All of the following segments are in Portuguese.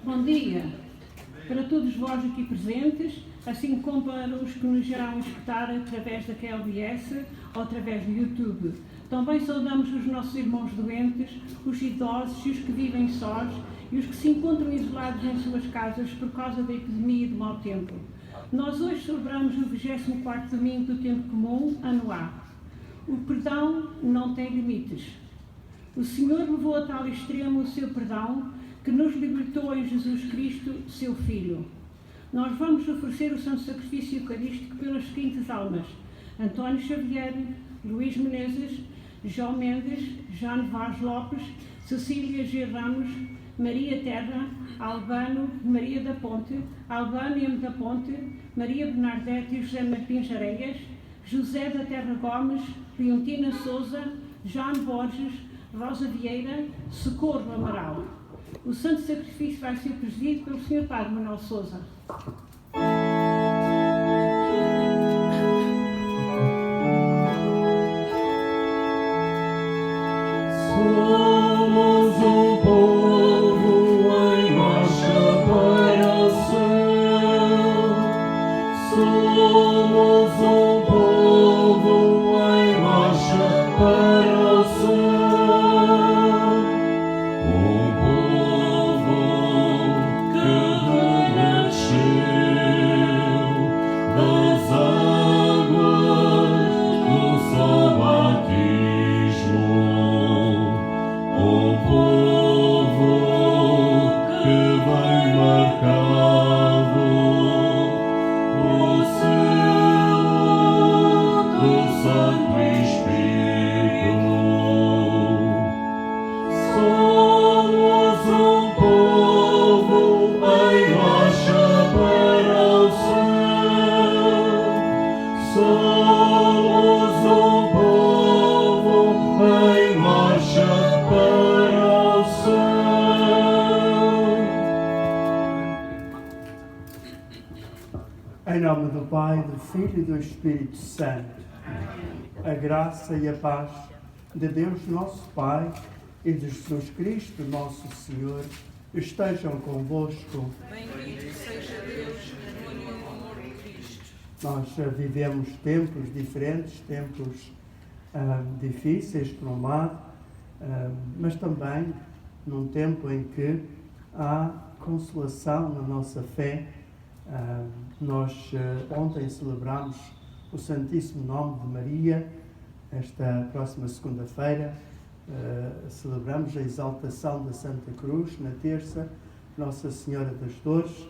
Bom dia para todos vós aqui presentes, assim como para os que nos irão escutar através da KLBS ou através do YouTube. Também saudamos os nossos irmãos doentes, os idosos e os que vivem sós e os que se encontram isolados em suas casas por causa da epidemia e do mau tempo. Nós hoje celebramos o 24º domingo do tempo comum, ano A. O perdão não tem limites. O Senhor levou a tal extremo o seu perdão que nos libertou em Jesus Cristo, seu Filho. Nós vamos oferecer o santo sacrifício eucarístico pelas seguintes almas: António Xavier, Luís Menezes, João Mendes, Jane Vaz Lopes, Cecília G. Ramos, Maria Terra, Albano Maria da Ponte, Albano M. da Ponte, Maria Bernadette e José Martins Areias, José da Terra Gomes, Leontina Souza, João Borges, Rosa Vieira, Socorro Amaral. O santo sacrifício vai ser presidido pelo Sr. Padre Manuel Souza. Somos um povo em marcha para o céu. Somos um povo em marcha para o céu. Um povo que renasceu das águas do seu batismo. Um povo que vem marcado o selo do Santo Espírito. Somos um povo em marcha para o céu. Somos um povo em marcha para o céu. Em nome do Pai, do Filho e do Espírito Santo, a graça e a paz de Deus nosso Pai e de Jesus Cristo nosso Senhor estejam convosco. Bendito seja Deus, na união e no amor de Cristo. Nós vivemos tempos diferentes, tempos difíceis por um lado, mas também num tempo em que há consolação na nossa fé. Nós ontem celebramos o Santíssimo Nome de Maria. Esta próxima segunda-feira celebramos a exaltação da Santa Cruz. Na terça, Nossa Senhora das Dores.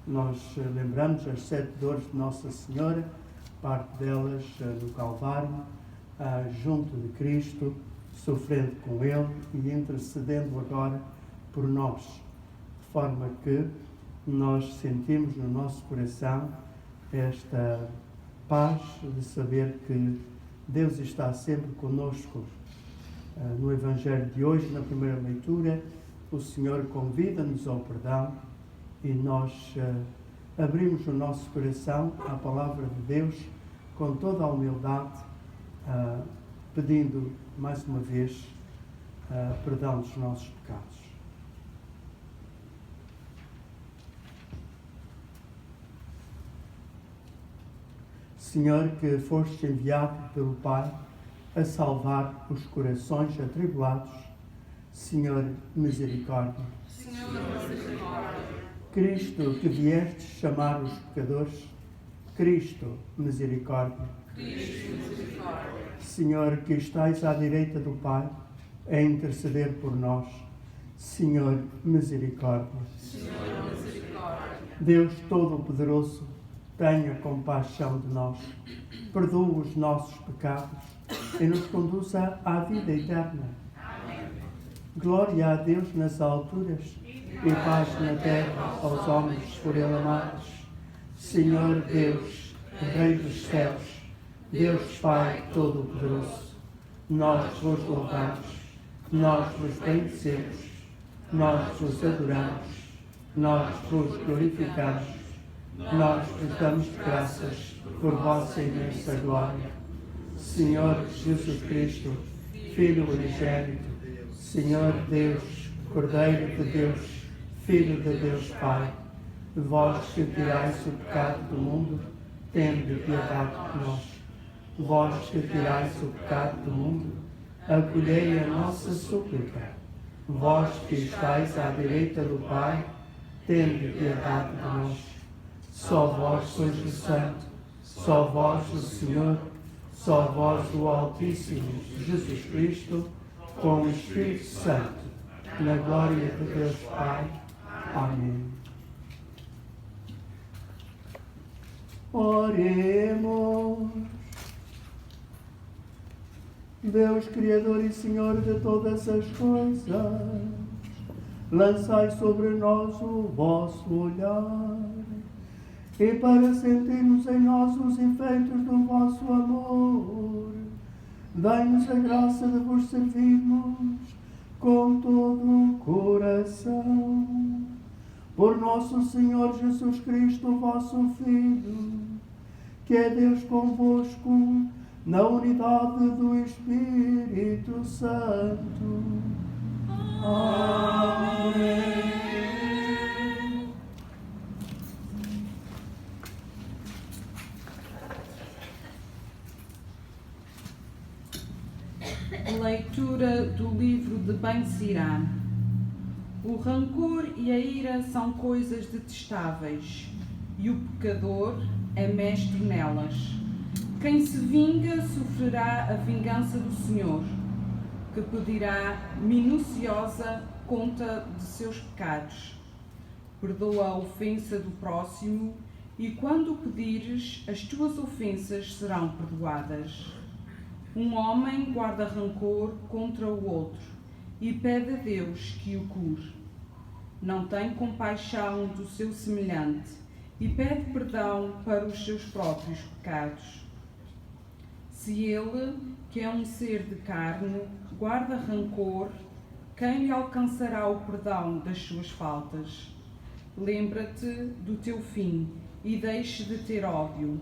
Nós lembramos as 7 dores de Nossa Senhora, parte delas no Calvário, junto de Cristo, sofrendo com Ele e intercedendo agora por nós, de forma que nós sentimos no nosso coração esta paz de saber que Deus está sempre conosco. No Evangelho de hoje, na primeira leitura, o Senhor convida-nos ao perdão e nós abrimos o nosso coração à palavra de Deus com toda a humildade, pedindo mais uma vez perdão dos nossos pecados. Senhor, que foste enviado pelo Pai a salvar os corações atribulados, Senhor, misericórdia. Senhor, misericórdia. Cristo, que viestes chamar os pecadores, Cristo, misericórdia. Cristo, misericórdia. Senhor, que estais à direita do Pai, a interceder por nós, Senhor, misericórdia. Senhor, misericórdia. Deus Todo-Poderoso, tenha compaixão de nós, perdoa os nossos pecados e nos conduza à vida eterna. Amém. Glória a Deus nas alturas e paz na terra aos homens por Ele amados. Senhor Deus, Rei dos céus, Deus Pai Todo-Poderoso, nós vos louvamos, nós vos bendecemos, nós vos adoramos, nós vos glorificamos. Nós vos damos graças por vossa imensa glória. Senhor Jesus Cristo, Filho unigênito, Senhor Deus, Cordeiro de Deus, Filho de Deus Pai, vós que tirais o pecado do mundo, tende piedade de nós. Vós que tirais o pecado do mundo, acolhei a nossa súplica. Vós que estáis à direita do Pai, tende piedade de nós. Só vós sois o Santo, só vós o Senhor, só vós o Altíssimo, Jesus Cristo, com o Espírito Santo, na glória de Deus Pai. Amém. Oremos. Deus, Criador e Senhor de todas as coisas, lançai sobre nós o vosso olhar, e para sentirmos em nós os efeitos do vosso amor, dai-nos a graça de vos servirmos com todo o coração. Por nosso Senhor Jesus Cristo, vosso Filho, que é Deus convosco, na unidade do Espírito Santo. Amém. Leitura do livro de Ben-Sirá. O rancor e a ira são coisas detestáveis, e o pecador é mestre nelas. Quem se vinga sofrerá a vingança do Senhor, que pedirá minuciosa conta de seus pecados. Perdoa a ofensa do próximo, e quando pedires, as tuas ofensas serão perdoadas. Um homem guarda rancor contra o outro e pede a Deus que o cure. Não tem compaixão do seu semelhante e pede perdão para os seus próprios pecados. Se ele, que é um ser de carne, guarda rancor, quem lhe alcançará o perdão das suas faltas? Lembra-te do teu fim e deixe de ter ódio.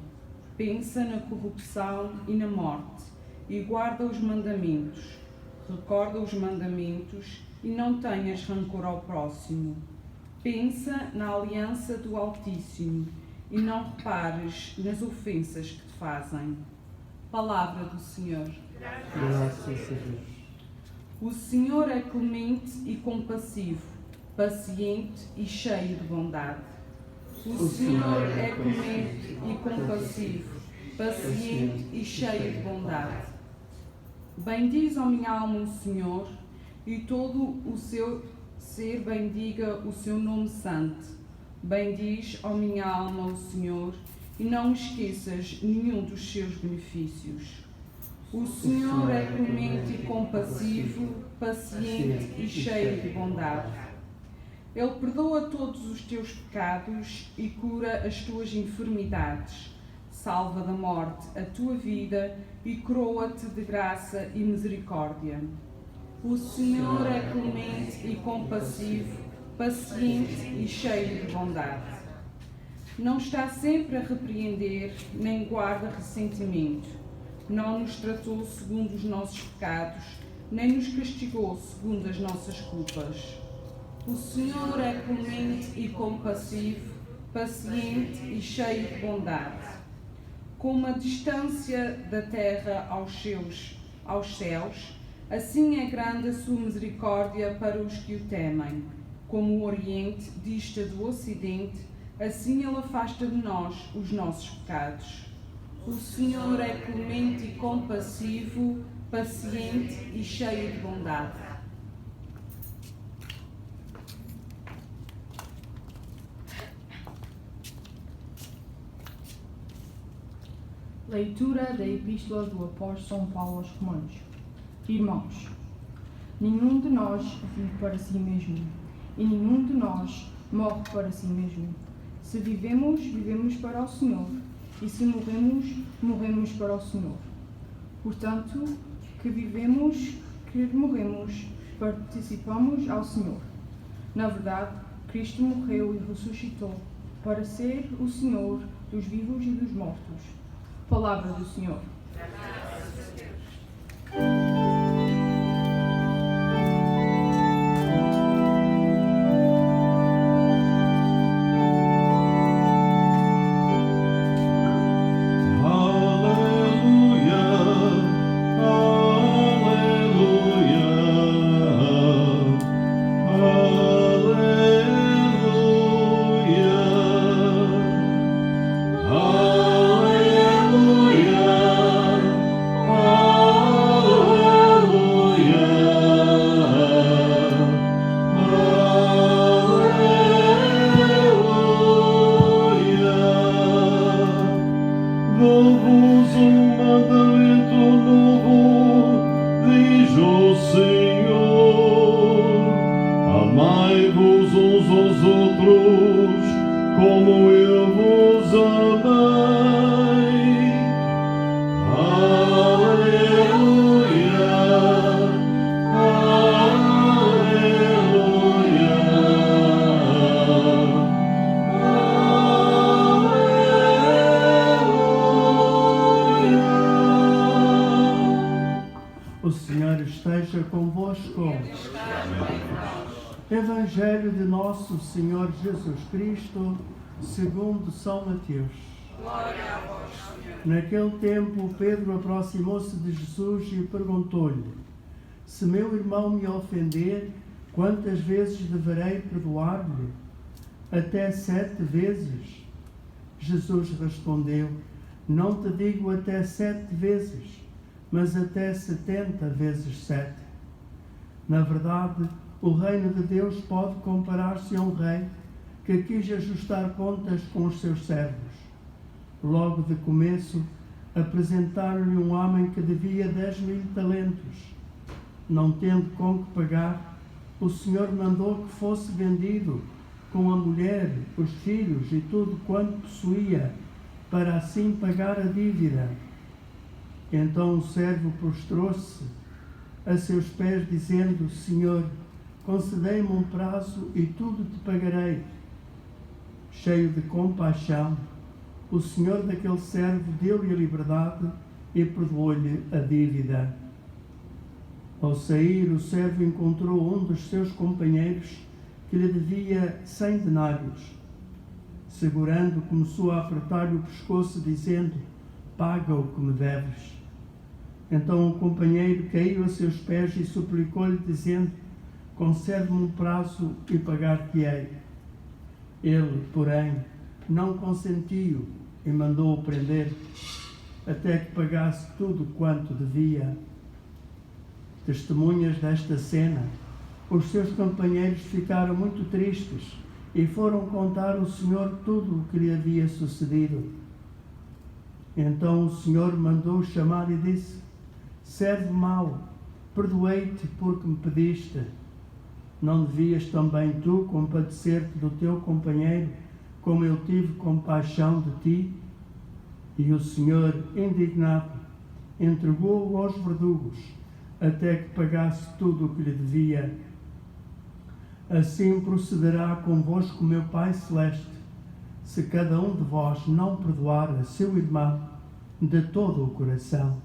Pensa na corrupção e na morte e guarda os mandamentos. Recorda os mandamentos e não tenhas rancor ao próximo. Pensa na aliança do Altíssimo e não repares nas ofensas que te fazem. Palavra do Senhor. Graças a Deus. O Senhor é clemente e compassivo, paciente e cheio de bondade. O Senhor é clemente e compassivo, paciente e cheio de bondade. Bendiz, ó minha alma, o Senhor, e todo o seu ser bendiga o seu nome santo. Bendiz, ó minha alma, o Senhor, e não esqueças nenhum dos seus benefícios. O Senhor é clemente e compassivo, paciente e cheio de bondade. Ele perdoa todos os teus pecados e cura as tuas enfermidades. Salva da morte a tua vida e coroa-te de graça e misericórdia. O Senhor é clemente e compassivo, paciente e cheio de bondade. Não está sempre a repreender, nem guarda ressentimento. Não nos tratou segundo os nossos pecados, nem nos castigou segundo as nossas culpas. O Senhor é clemente e compassivo, paciente e cheio de bondade. Como a distância da terra aos céus, assim é grande a sua misericórdia para os que o temem. Como o Oriente dista do Ocidente, assim ele afasta de nós os nossos pecados. O Senhor é clemente e compassivo, paciente e cheio de bondade. Leitura da Epístola do Apóstolo São Paulo aos Romanos. Irmãos, nenhum de nós vive para si mesmo, e nenhum de nós morre para si mesmo. Se vivemos, vivemos para o Senhor, e se morremos, morremos para o Senhor. Portanto, que vivemos, que morremos, participamos ao Senhor. Na verdade, Cristo morreu e ressuscitou para ser o Senhor dos vivos e dos mortos. Palavra do Senhor. outros, como eu vos amei. Aleluia, aleluia, aleluia. O Senhor esteja convosco. Evangelho de nosso Senhor Jesus Cristo, segundo São Mateus. Glória a vós, Senhor. Naquele tempo, Pedro aproximou-se de Jesus e perguntou-lhe: Se meu irmão me ofender, quantas vezes deverei perdoar-lhe? Até 7 vezes? Jesus respondeu: Não te digo até 7 vezes, mas até 70 vezes 7. Na verdade, o reino de Deus pode comparar-se a um rei que quis ajustar contas com os seus servos. Logo de começo, apresentaram-lhe um homem que devia 10.000 talentos. Não tendo com que pagar, o Senhor mandou que fosse vendido, com a mulher, os filhos e tudo quanto possuía, para assim pagar a dívida. Então o servo prostrou-se a seus pés, dizendo: Senhor, concedei-me um prazo e tudo te pagarei. Cheio de compaixão, o senhor daquele servo deu-lhe a liberdade e perdoou-lhe a dívida. Ao sair, o servo encontrou um dos seus companheiros que lhe devia 100 denários. Segurando, começou a apertar-lhe o pescoço, dizendo: Paga o que me deves. Então o companheiro caiu a seus pés e suplicou-lhe, dizendo: Concede-me um prazo e pagar-te-ei. Ele, porém, não consentiu e mandou-o prender, até que pagasse tudo quanto devia. Testemunhas desta cena, os seus companheiros ficaram muito tristes e foram contar ao Senhor tudo o que lhe havia sucedido. Então o Senhor mandou-o chamar e disse: Servo mau, perdoei-te porque me pediste. Não devias também tu compadecer-te do teu companheiro, como eu tive compaixão de ti? E o Senhor, indignado, entregou-o aos verdugos, até que pagasse tudo o que lhe devia. Assim procederá convosco meu Pai Celeste, se cada um de vós não perdoar a seu irmão de todo o coração.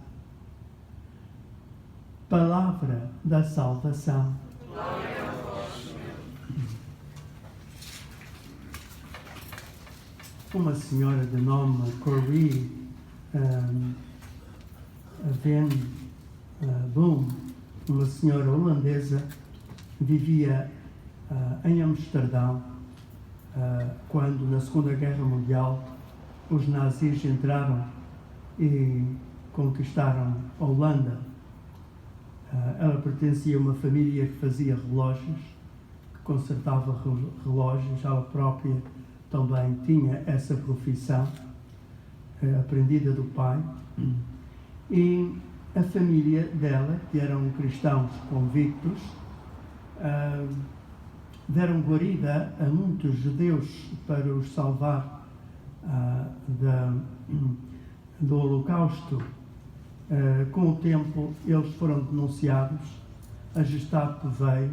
Palavra da salvação. Glória a vós, Senhor. Uma senhora de nome Corrie Van Boom, uma senhora holandesa, vivia em Amsterdão quando, na Segunda Guerra Mundial, os nazis entraram e conquistaram a Holanda. Ela pertencia a uma família que fazia relógios, que consertava relógios. Ela própria também tinha essa profissão, aprendida do pai. E a família dela, que eram cristãos convictos, deram guarida a muitos judeus para os salvar do Holocausto. Com o tempo, eles foram denunciados, a Gestapo veio,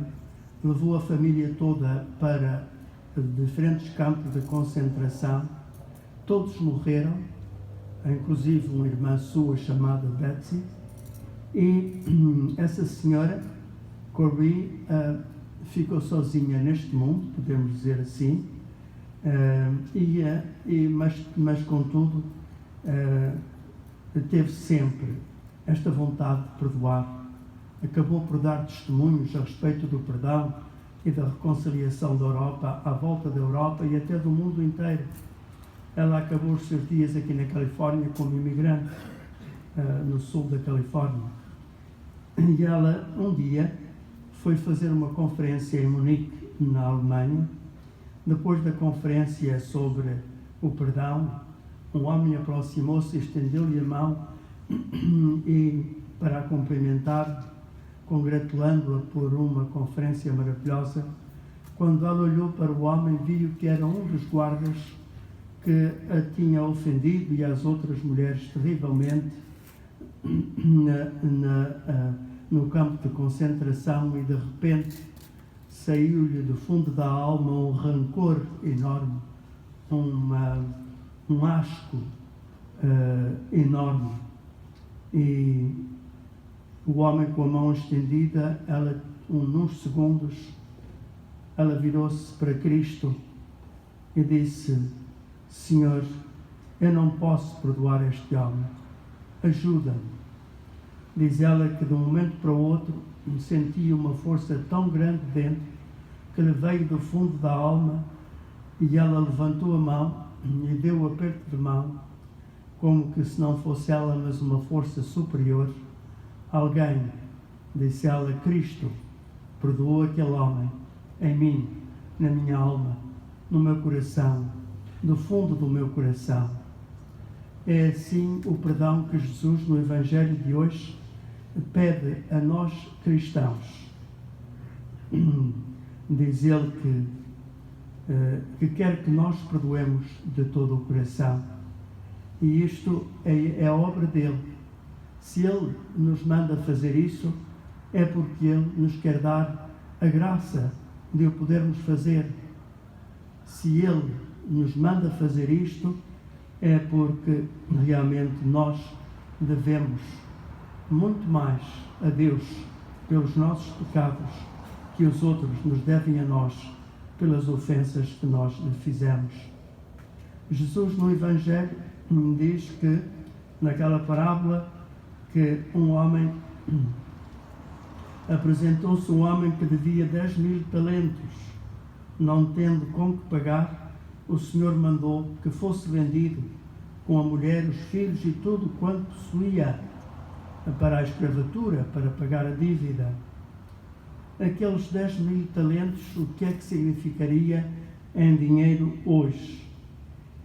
levou a família toda para diferentes campos de concentração. Todos morreram, inclusive uma irmã sua chamada Betsy, e essa senhora, Corrie, ficou sozinha neste mundo, podemos dizer assim, mas contudo, teve sempre esta vontade de perdoar. Acabou por dar testemunhos a respeito do perdão e da reconciliação da Europa, à volta da Europa e até do mundo inteiro. Ela acabou os seus dias aqui na Califórnia como imigrante, no sul da Califórnia. E ela, um dia, foi fazer uma conferência em Munique, na Alemanha. Depois da conferência sobre o perdão, um homem aproximou-se e estendeu-lhe a mão e, para a cumprimentar, congratulando-a por uma conferência maravilhosa, Quando ela olhou para o homem, viu que era um dos guardas que a tinha ofendido e as outras mulheres terrivelmente no campo de concentração, e de repente saiu-lhe do fundo da alma um rancor enorme, um asco enorme. E o homem, com a mão estendida, nos segundos, ela virou-se para Cristo e disse: Senhor, eu não posso perdoar este homem, ajuda-me. Diz ela que de um momento para o outro sentia uma força tão grande dentro que lhe veio do fundo da alma, e ela levantou a mão e deu o aperto de mão, como que se não fosse ela, mas uma força superior. Alguém, disse ela, Cristo perdoou aquele homem em mim, na minha alma, no meu coração, do fundo do meu coração. É assim o perdão que Jesus, no Evangelho de hoje, pede a nós cristãos. Diz ele que quer que nós perdoemos de todo o coração. E isto é obra dele. Se ele nos manda fazer isso, é porque ele nos quer dar a graça de o podermos fazer. Se ele nos manda fazer isto, é porque realmente nós devemos muito mais a Deus pelos nossos pecados que os outros nos devem a nós pelas ofensas que nós lhe fizemos. Jesus, no Evangelho, diz que, naquela parábola, que apresentou-se um homem que devia 10.000 talentos. Não tendo com que pagar, o Senhor mandou que fosse vendido, com a mulher, os filhos e tudo quanto possuía, para a escravatura, para pagar a dívida. Aqueles 10.000 talentos, o que é que significaria em dinheiro hoje?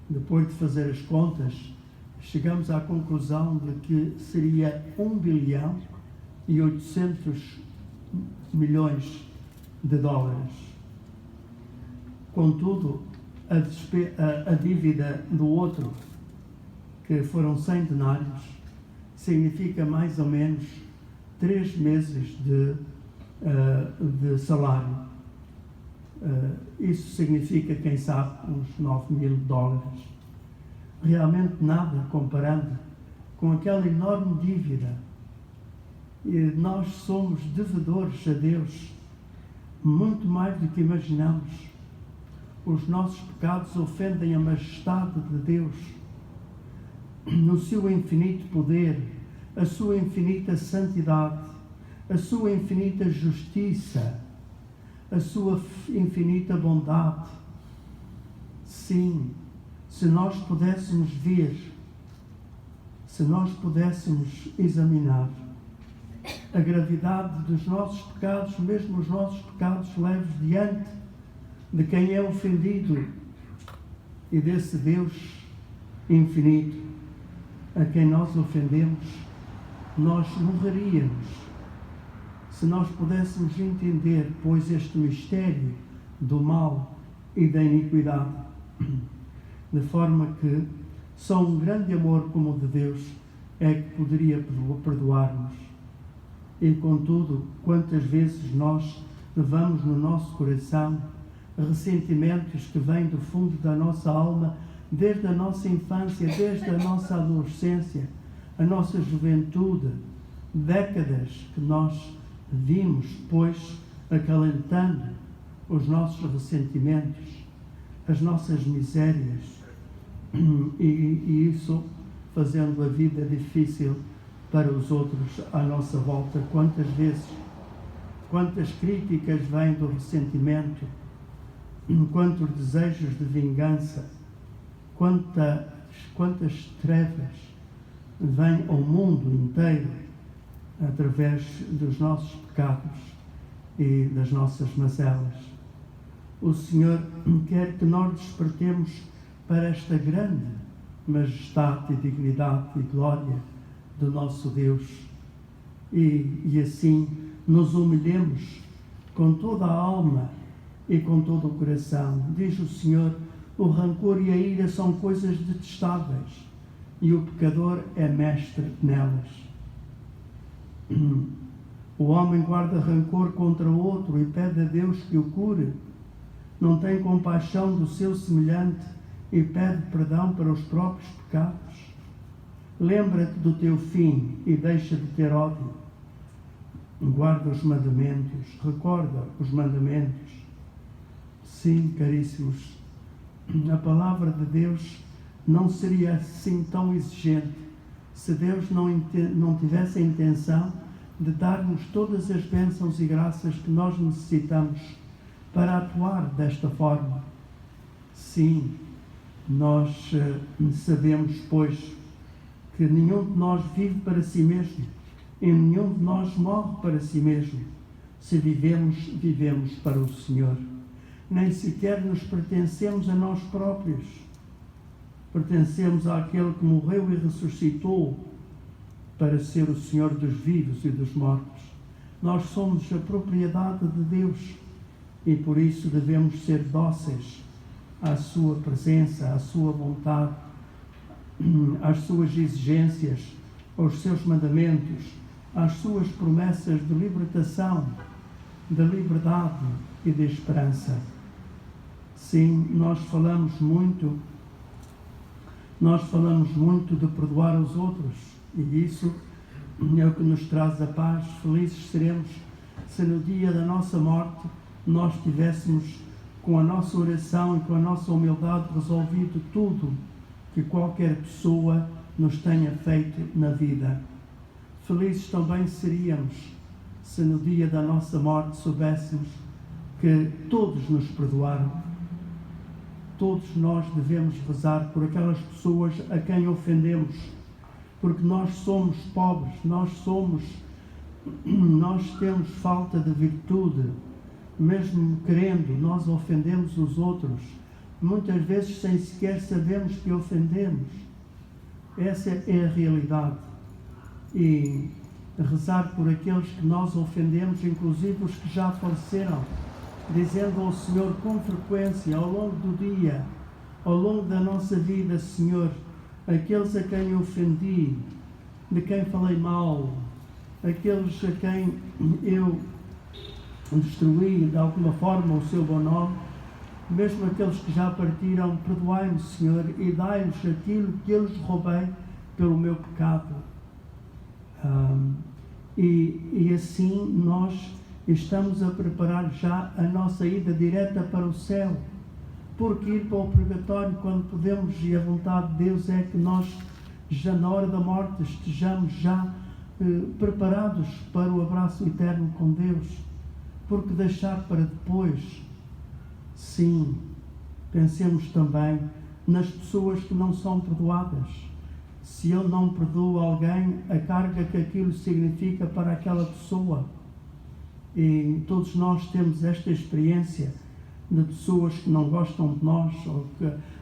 Depois de fazer as contas, chegamos à conclusão de que seria 1.800.000.000 de dólares. Contudo, a dívida do outro, que foram 100 denários, significa mais ou menos 3 meses de salário. Isso significa, quem sabe, uns 9.000 dólares. Realmente nada comparando com aquela enorme dívida. E nós somos devedores a Deus, muito mais do que imaginamos. Os nossos pecados ofendem a majestade de Deus, no seu infinito poder, a sua infinita santidade, a sua infinita justiça, a sua infinita bondade. Sim, se nós pudéssemos ver, se nós pudéssemos examinar a gravidade dos nossos pecados, mesmo os nossos pecados leves, diante de quem é ofendido e desse Deus infinito a quem nós ofendemos, nós morreríamos se nós pudéssemos entender, pois, este mistério do mal e da iniquidade, de forma que só um grande amor como o de Deus é que poderia perdoar-nos. E, contudo, quantas vezes nós levamos no nosso coração ressentimentos que vêm do fundo da nossa alma, desde a nossa infância, desde a nossa adolescência, a nossa juventude, décadas que nós vimos, pois, acalentando os nossos ressentimentos, as nossas misérias, e isso fazendo a vida difícil para os outros à nossa volta. Quantas vezes, quantas críticas vêm do ressentimento, quantos desejos de vingança, quantas trevas vêm ao mundo inteiro através dos nossos pecados e das nossas mazelas. O Senhor quer que nós despertemos para esta grande majestade e dignidade e glória do nosso Deus e assim nos humilhemos com toda a alma e com todo o coração. Diz o Senhor: o rancor e a ira são coisas detestáveis, e o pecador é mestre nelas. O homem guarda rancor contra o outro e pede a Deus que o cure. Não tem compaixão do seu semelhante e pede perdão para os próprios pecados. Lembra-te do teu fim e deixa de ter ódio. Guarda os mandamentos, recorda os mandamentos. Sim, caríssimos, a palavra de Deus não seria assim tão exigente se Deus não tivesse a intenção de dar-nos todas as bênçãos e graças que nós necessitamos para atuar desta forma. Sim, nós sabemos, pois, que nenhum de nós vive para si mesmo e nenhum de nós morre para si mesmo. Se vivemos, vivemos para o Senhor. Nem sequer nos pertencemos a nós próprios. Pertencemos àquele que morreu e ressuscitou para ser o Senhor dos vivos e dos mortos. Nós somos a propriedade de Deus e por isso devemos ser dóceis à sua presença, à sua vontade, às suas exigências, aos seus mandamentos, às suas promessas de libertação, de liberdade e de esperança. Sim, nós falamos muito de perdoar os outros e isso é o que nos traz a paz. Felizes seremos se no dia da nossa morte nós tivéssemos, com a nossa oração e com a nossa humildade, resolvido tudo que qualquer pessoa nos tenha feito na vida. Felizes também seríamos se no dia da nossa morte soubéssemos que todos nos perdoaram. Todos nós devemos rezar por aquelas pessoas a quem ofendemos, porque nós somos pobres, nós temos falta de virtude. Mesmo querendo, nós ofendemos os outros, muitas vezes sem sequer sabermos que ofendemos. Essa é a realidade. E rezar por aqueles que nós ofendemos, inclusive os que já faleceram, dizendo ao Senhor com frequência, ao longo do dia, ao longo da nossa vida: Senhor, aqueles a quem ofendi, de quem falei mal, aqueles a quem eu destruí de alguma forma o seu bom nome, mesmo aqueles que já partiram, perdoai-me, Senhor, e dai-nos aquilo que eu lhes roubei pelo meu pecado. E assim nós estamos a preparar já a nossa ida direta para o céu, porque ir para o purgatório, quando podemos, e a vontade de Deus é que nós, já na hora da morte, estejamos já preparados para o abraço eterno com Deus. Porque deixar para depois? Sim, pensemos também nas pessoas que não são perdoadas. Se eu não perdoo alguém, a carga que aquilo significa para aquela pessoa. E todos nós temos esta experiência de pessoas que não gostam de nós, ou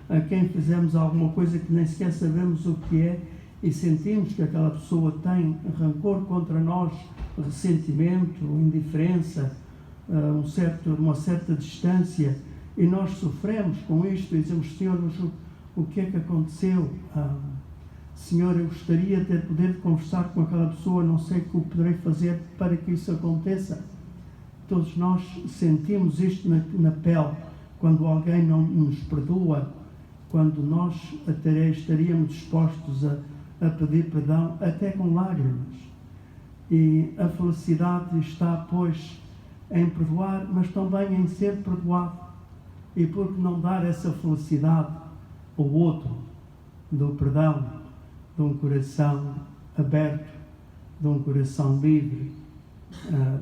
a quem fizemos alguma coisa que nem sequer sabemos o que é, e sentimos que aquela pessoa tem rancor contra nós, ressentimento, indiferença, uma certa distância, e nós sofremos com isto e dizemos: Senhor, mas o que é que aconteceu? Senhor, eu gostaria de poder conversar com aquela pessoa, não sei o que poderei fazer para que isso aconteça. Todos nós sentimos isto na pele, quando alguém não nos perdoa, quando nós até estaríamos dispostos a pedir perdão, até com lágrimas. E a felicidade está, pois, em perdoar, mas também em ser perdoado. E por que não dar essa felicidade ao outro, do perdão, de um coração aberto, de um coração livre,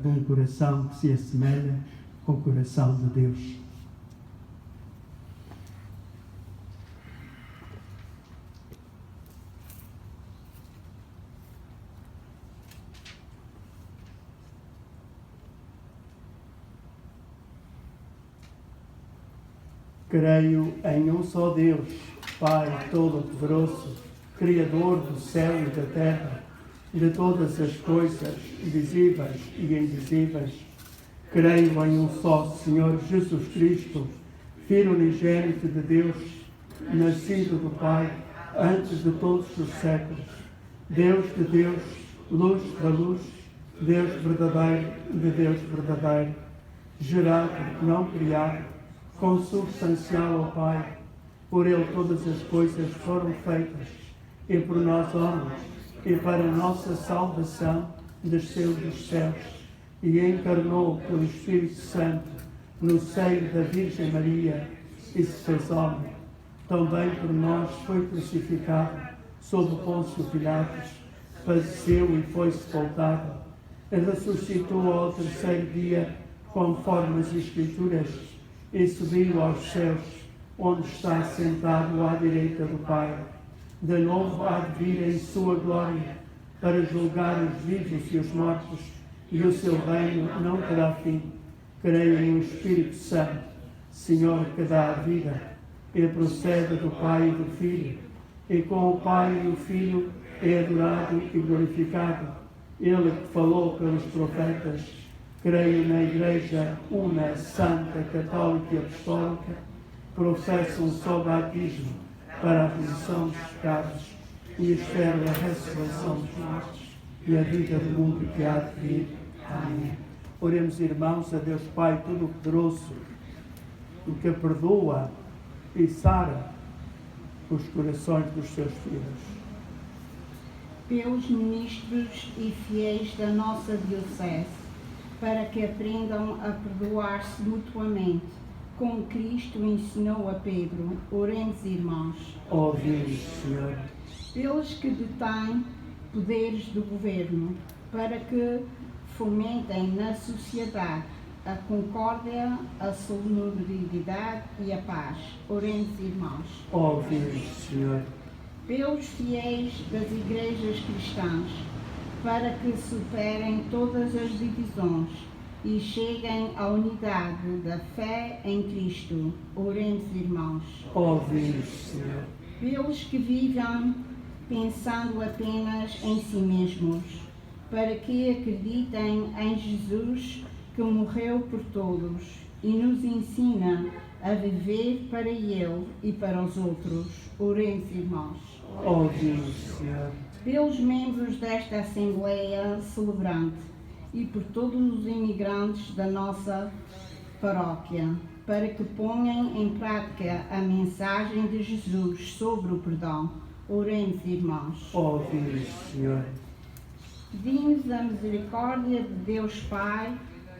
de um coração que se assemelha com o coração de Deus. Creio em um só Deus, Pai Todo-Poderoso, Criador do céu e da terra, de todas as coisas, visíveis e invisíveis. Creio em um só Senhor Jesus Cristo, Filho unigênito de Deus, nascido do Pai, antes de todos os séculos. Deus de Deus, luz da luz, Deus verdadeiro de Deus verdadeiro, gerado, não criado, consubstancial ao Pai. Por Ele todas as coisas foram feitas, e por nós homens, e para a nossa salvação, desceu dos céus, e encarnou pelo Espírito Santo no seio da Virgem Maria, e se fez homem. Também por nós foi crucificado, sob Pôncio Pilatos, padeceu e foi sepultado, e ressuscitou ao terceiro dia, conforme as Escrituras, e subiu aos céus, onde está sentado à direita do Pai. De novo há de vir em sua glória, para julgar os vivos e os mortos, e o seu reino não terá fim. Creio em um Espírito Santo, Senhor que dá a vida, e procede do Pai e do Filho, e com o Pai e o Filho é adorado e glorificado. Ele que falou pelos profetas. Creio na Igreja una, santa, católica e apostólica, professo um só batismo para a remissão dos pecados, e espero a ressurreição dos mortos e a vida do mundo que há de vir. Amém. Oremos, irmãos, a Deus Pai Todo-Poderoso, o que perdoa e sara os corações dos seus filhos. Pelos ministros e fiéis da nossa Diocese, para que aprendam a perdoar-se mutuamente, como Cristo ensinou a Pedro. Oremos, irmãos. Ouvimos, Senhor. Pelos que detêm poderes do governo, para que fomentem na sociedade a concórdia, a solidariedade e a paz. Oremos, irmãos. Ouvimos, Senhor. Pelos fiéis das igrejas cristãs, para que superem todas as divisões e cheguem à unidade da fé em Cristo. Oremos, irmãos. Ouvimos, Senhor. Pelos que vivem pensando apenas em si mesmos, para que acreditem em Jesus, que morreu por todos e nos ensina a viver para Ele e para os outros. Oremos, irmãos. Ouvimos, Senhor. Pelos membros desta Assembleia Celebrante e por todos os imigrantes da nossa paróquia, para que ponham em prática a mensagem de Jesus sobre o perdão. Oremos, irmãos. Ouvimos, Senhor. Pedimos a misericórdia de Deus Pai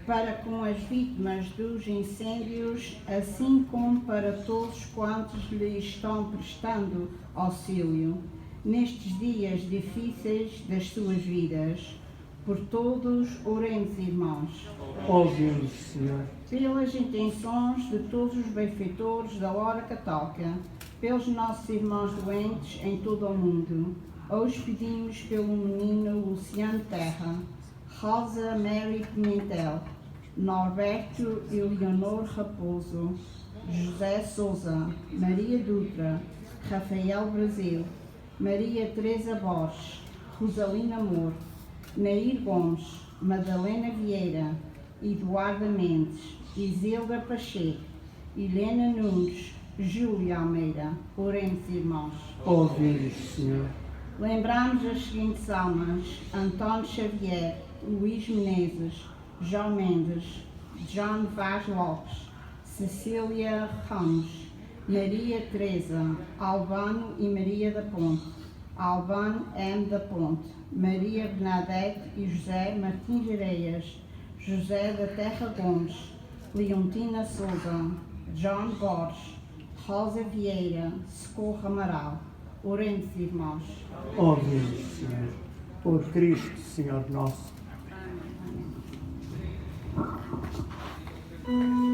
para com as vítimas dos incêndios, assim como para todos quantos lhe estão prestando auxílio nestes dias difíceis das suas vidas. Por todos, oremos, irmãos. Ouvimos, Senhor. Pelas intenções de todos os benfeitores da hora católica, pelos nossos irmãos doentes em todo o mundo, hoje pedimos pelo menino Luciano Terra, Rosa Mary Pimentel, Norberto e Leonor Raposo, José Souza, Maria Dutra, Rafael Brasil, Maria Teresa Borges, Rosalina Amor, Nair Gomes, Madalena Vieira, Eduarda Mendes, Isilda Pacheco, Helena Nunes, Júlia Almeida. Oremos, irmãos. Ouvimos, Senhor. Lembramos as seguintes almas: António Xavier, Luís Menezes, João Mendes, João Vaz Lopes, Cecília Ramos, Maria Teresa, Albano e Maria da Ponte, Albano M. da Ponte, Maria Bernadette e José Martins Areias, José da Terra Gomes, Leontina Souza, João Borges, Rosa Vieira, Socorro Amaral. Oremos, irmãos. Ouvimos, Senhor. Por Cristo, Senhor nosso. No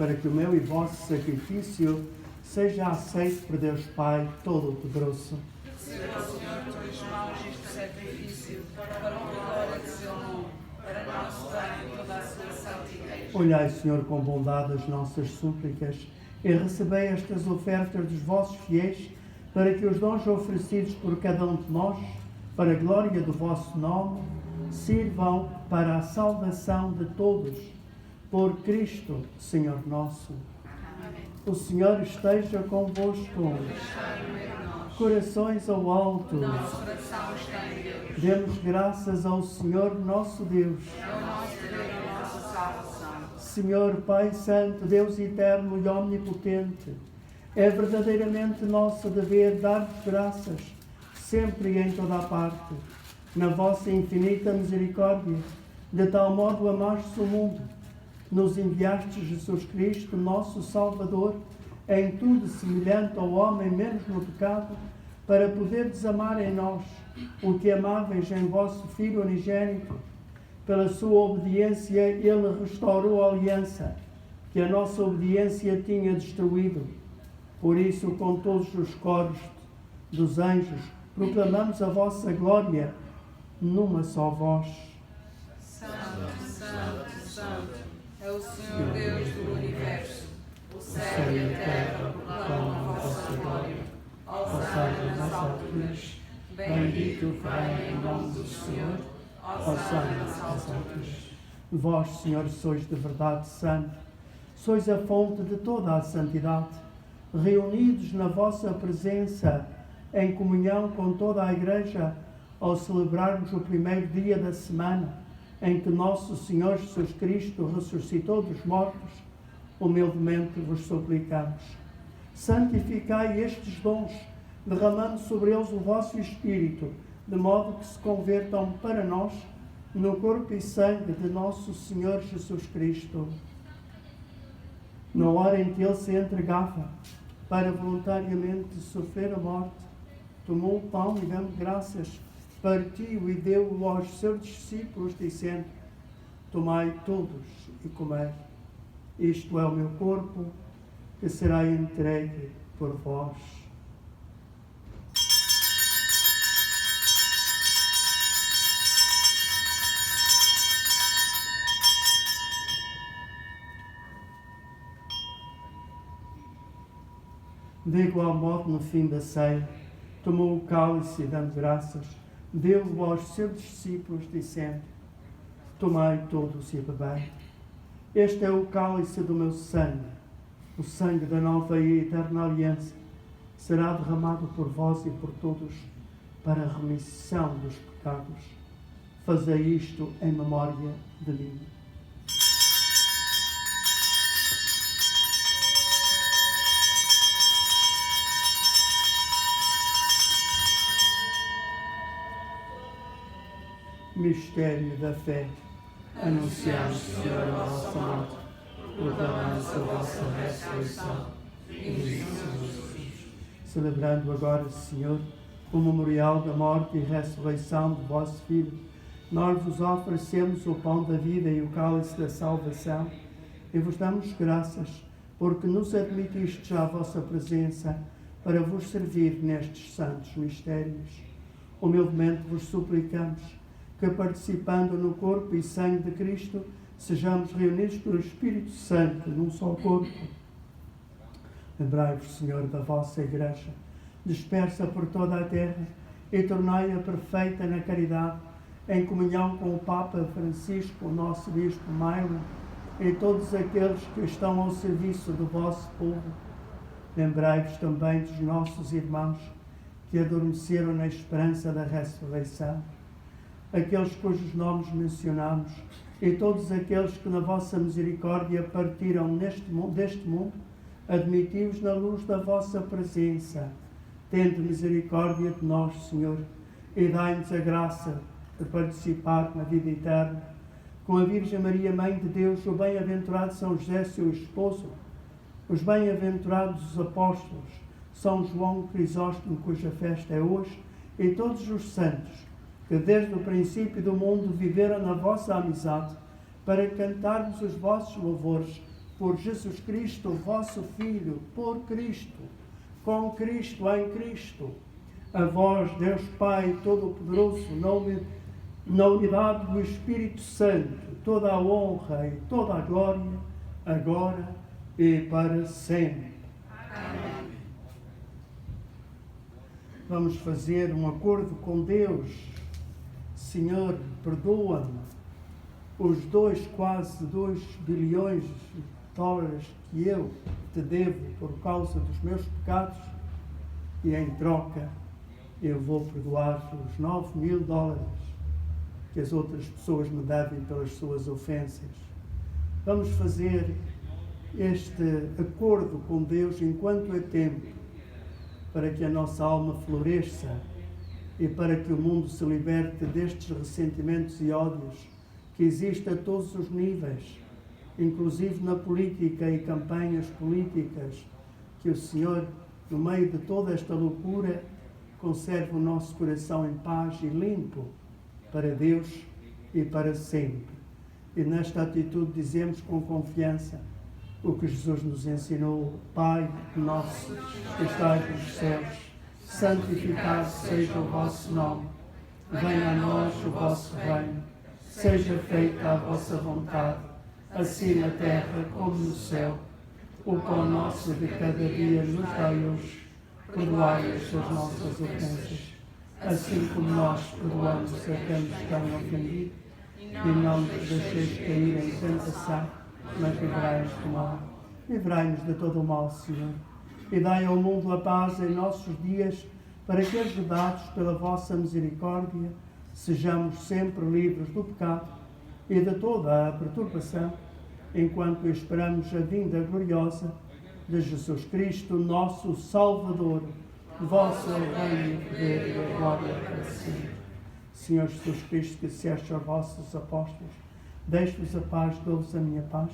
para que o meu e vosso sacrifício seja aceito por Deus Pai Todo-Poderoso. Receba, Senhor, tuas mãos este sacrifício, para a glória de seu nome, para nosso bem e toda a sua santa igreja. Olhai, Senhor, com bondade as nossas súplicas e recebei estas ofertas dos vossos fiéis, para que os dons oferecidos por cada um de nós, para a glória do vosso nome, sirvam para a salvação de todos. Por Cristo, Senhor nosso. O Senhor esteja convosco. Corações ao alto. Nosso coração está em Deus. Demos graças ao Senhor nosso Deus. É o nosso dever e a nossa salvação. Senhor Pai Santo, Deus eterno e omnipotente, é verdadeiramente nosso dever dar-vos graças, sempre e em toda a parte, na vossa infinita misericórdia, de tal modo amastes o mundo, nos enviastes Jesus Cristo, nosso Salvador, em tudo semelhante ao homem menos no pecado, para poderdes amar em nós o que amáveis em vosso Filho unigênito. Pela sua obediência, ele restaurou a aliança que a nossa obediência tinha destruído. Por isso, com todos os coros dos anjos, proclamamos a vossa glória numa só voz. Santo, Santo, Santo, é o Senhor Deus do universo. O céu e a terra proclamam a vossa glória. Hosana nas alturas. Bendito Pai em nome do Senhor. Hosana nas alturas. Vós, Senhor, sois de verdade santo, sois a fonte de toda a santidade, reunidos na vossa presença, em comunhão com toda a Igreja, ao celebrarmos o primeiro dia da semana, em que nosso Senhor Jesus Cristo ressuscitou dos mortos, humildemente vos suplicamos. Santificai estes dons, derramando sobre eles o vosso Espírito, de modo que se convertam para nós no corpo e sangue de nosso Senhor Jesus Cristo. Na hora em que ele se entregava para voluntariamente sofrer a morte, tomou o pão e dando graças, partiu e deu-o aos seus discípulos, dizendo: tomai todos e comei. Isto é o meu corpo, que será entregue por vós. De igual modo, no fim da ceia, tomou o cálice e, dando graças, deu-o aos seus discípulos, dizendo: tomai todos e bebei. Este é o cálice do meu sangue, o sangue da nova e eterna aliança, que será derramado por vós e por todos para a remissão dos pecados. Fazei isto em memória de mim. Mistério da fé. Anunciamos, Senhor, a vossa morte, proclamamos a vossa ressurreição. Celebrando agora, Senhor, o memorial da morte e ressurreição do vosso Filho, nós vos oferecemos o pão da vida e o cálice da salvação e vos damos graças porque nos admitistes à vossa presença para vos servir nestes santos mistérios. Humildemente vos suplicamos que, participando no corpo e sangue de Cristo, sejamos reunidos pelo Espírito Santo num só corpo. Lembrai-vos, Senhor, da vossa Igreja, dispersa por toda a terra, e tornai-a perfeita na caridade, em comunhão com o Papa Francisco, o nosso Bispo Maior, e todos aqueles que estão ao serviço do vosso povo. Lembrai-vos também dos nossos irmãos que adormeceram na esperança da ressurreição, aqueles cujos nomes mencionamos, e todos aqueles que na vossa misericórdia partiram deste mundo, admiti-os na luz da vossa presença. Tende misericórdia de nós, Senhor, e dai-nos a graça de participar na vida eterna. Com a Virgem Maria, Mãe de Deus, o bem-aventurado São José, seu esposo, os bem-aventurados apóstolos, São João Crisóstomo, cuja festa é hoje, e todos os santos, que desde o princípio do mundo viveram na vossa amizade, para cantarmos os vossos louvores por Jesus Cristo, vosso Filho, por Cristo, com Cristo, em Cristo. A vós, Deus Pai Todo-Poderoso, na unidade do Espírito Santo, toda a honra e toda a glória, agora e para sempre. Amém. Vamos fazer um acordo com Deus. Senhor, perdoa-me os quase 2 bilhões de dólares que eu te devo por causa dos meus pecados, e em troca eu vou perdoar os 9.000 dólares que as outras pessoas me devem pelas suas ofensas. Vamos fazer este acordo com Deus enquanto é tempo, para que a nossa alma floresça e para que o mundo se liberte destes ressentimentos e ódios que existem a todos os níveis, inclusive na política e campanhas políticas. Que o Senhor, no meio de toda esta loucura, conserve o nosso coração em paz e limpo para Deus e para sempre. E nesta atitude dizemos com confiança o que Jesus nos ensinou: Pai nosso que estais nos céus, santificado seja o vosso nome. Venha a nós o vosso reino. Seja feita a vossa vontade, assim na terra como no céu. O pão nosso de cada dia nos dai hoje. Perdoai-nos as nossas ofensas, assim como nós perdoamos a quem nos tem ofendido. E não nos deixeis cair em tentação, mas livrai-nos do mal. Livrai-nos de todo o mal, Senhor. E dai ao mundo a paz em nossos dias, para que, ajudados pela vossa misericórdia, sejamos sempre livres do pecado e de toda a perturbação, enquanto esperamos a vinda gloriosa de Jesus Cristo, nosso Salvador. Vosso é o reino, o poder e a glória para sempre. Senhor Jesus Cristo, que disseste aos vossos apóstolos: deixe-vos a paz, dou-vos a minha paz.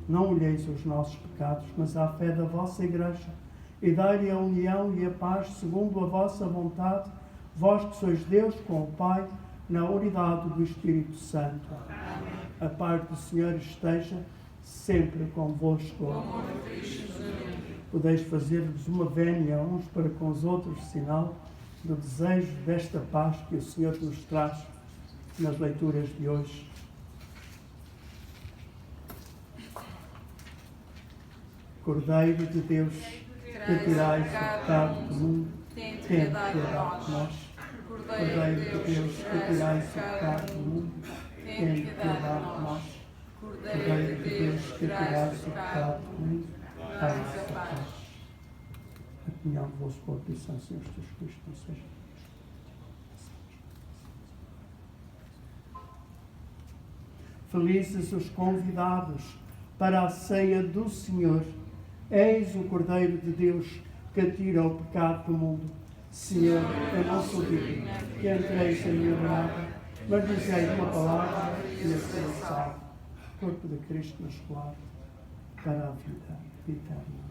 Não olheis os nossos pecados, mas a fé da vossa Igreja, e dai-lhe a união e a paz segundo a vossa vontade, vós que sois Deus com o Pai, na unidade do Espírito Santo. A paz do Senhor esteja sempre convosco. Podeis fazer-vos uma vénia uns para com os outros, sinal do desejo desta paz que o Senhor nos traz nas leituras de hoje. Cordeiro de Deus, que tirais o pecado do mundo, tende piedade de nós. Cordeiro de Deus, que tirais o pecado do mundo, tende piedade de nós. Cordeiro de Deus, que tirais o pecado do mundo, dai-nos a paz. A comunhão do vosso corpo e sangue, Senhor Jesus Cristo, não seja. Felizes os convidados para a ceia do Senhor. Eis o Cordeiro de Deus que tira o pecado do mundo. Senhor, eu não sou digno que entreis em minha morada, mas dizei uma palavra e eu serei salvo. Corpo de Cristo masculado para a vida eterna.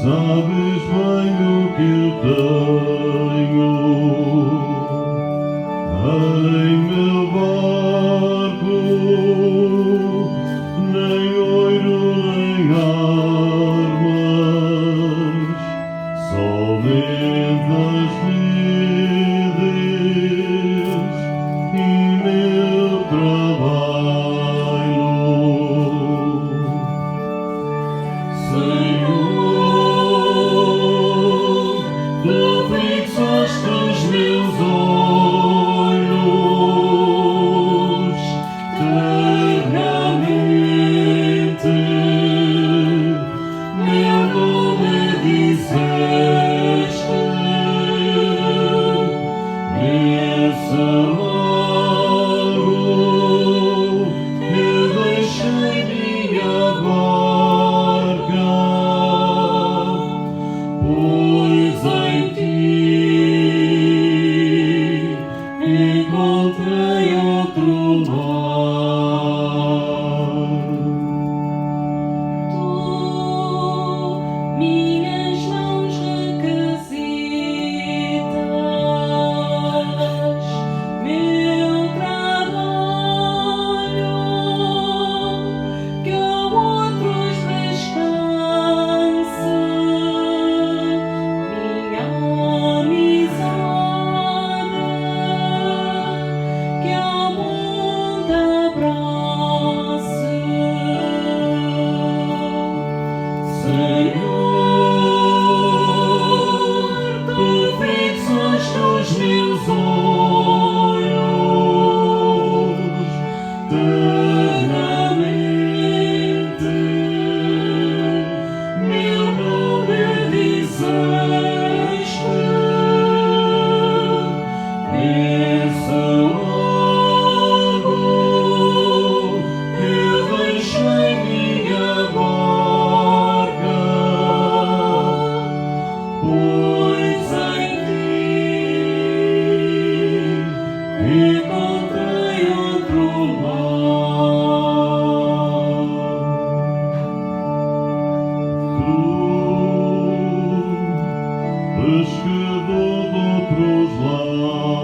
Sabes bem o que em meu barco, nem ouro nem armas, somente as vides e meu trabalho. Senhor, tu fixaste os meus olhos ternamente, meu nome disseste, nesse lago eu deixei minha barca, pois em ti encontrei outro lar. Tu, minhas mãos requisitas, meu trabalho, que a outros descanse, minha amizade, que ao mundo abrace. Senhor, tu fixaste os meus olhos ternamente, meu nome disseste, nesse lago eu deixei minha barca, pois em ti encontrei outro lar. Tu, pescador de outros lagos,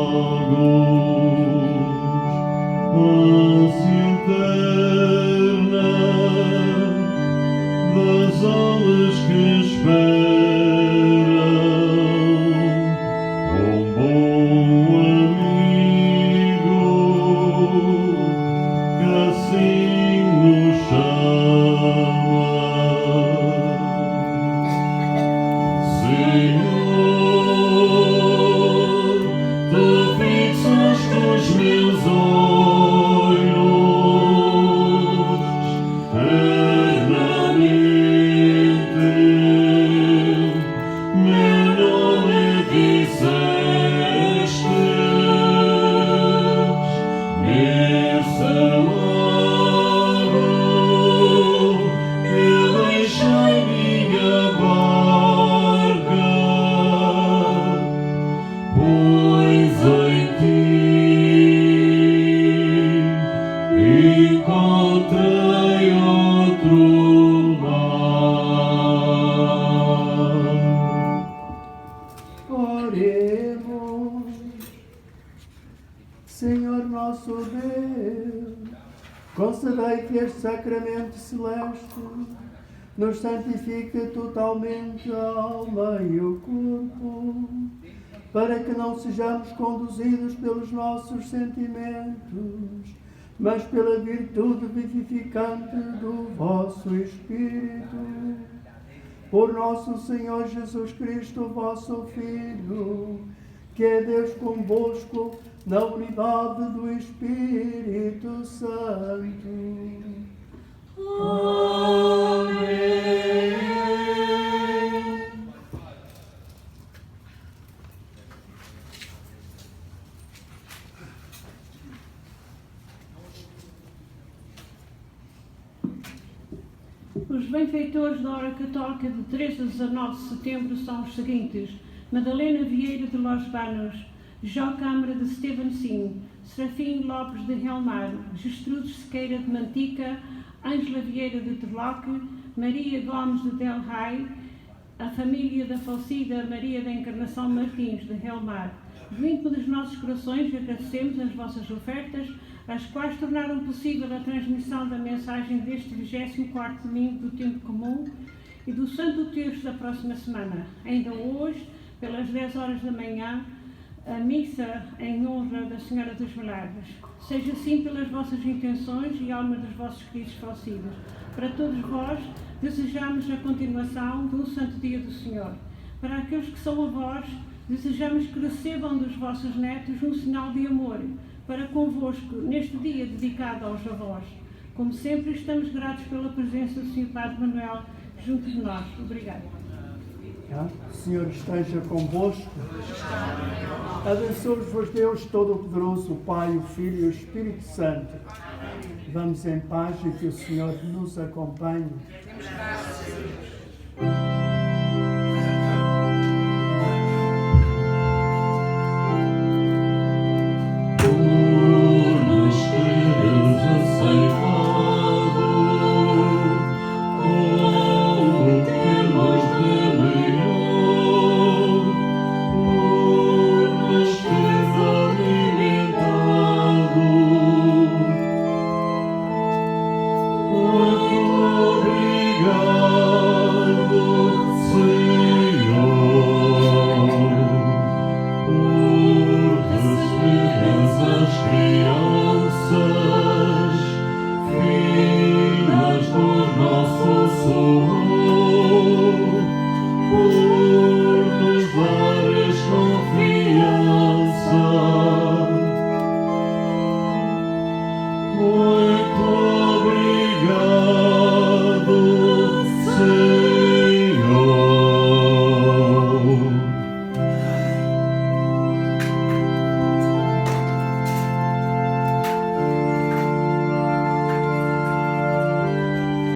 ânsia interna das almas que esperam um bom amigo que assim nos chama. Senhor, tu fixaste os meus olhos ternamente, meu nome disseste, nesse lago eu deixei minha barca, pois em ti encontrei outro lar. Oremos. Senhor nosso Deus, concedei que este sacramento celeste nos santifique totalmente a alma e o corpo, para que não sejamos conduzidos pelos nossos sentimentos, mas pela virtude vivificante do vosso Espírito. Por nosso Senhor Jesus Cristo, vosso Filho, que é Deus convosco na unidade do Espírito Santo. Amém. Os benfeitores da hora católica de 13 a 19 de setembro são os seguintes: Madalena Vieira de Los Banos, Jó Câmara de Stevenson, Serafim Lopes de Relmar, Gestrudes Sequeira de Mantica, Ângela Vieira de Terloque, Maria Gomes de Del Rey, a família da falecida Maria da Encarnação Martins de Relmar, Do íntimo dos nossos corações agradecemos as vossas ofertas, as quais tornaram possível a transmissão da mensagem deste 24º domingo do tempo comum e do Santo Terço da próxima semana. Ainda hoje, pelas 10 horas da manhã, a missa em honra da Senhora dos Milagres. Seja assim pelas vossas intenções e alma dos vossos queridos falecidos. Para todos vós, desejamos a continuação do Santo Dia do Senhor. Para aqueles que são avós, desejamos que recebam dos vossos netos um sinal de amor para convosco neste dia dedicado aos avós. Como sempre, estamos gratos pela presença do Sr. Padre Manuel junto de nós. Obrigada. O Senhor esteja convosco. Abençoe-vos Deus Todo-Poderoso, o Pai, o Filho e o Espírito Santo. Vamos em paz e que o Senhor nos acompanhe. Oh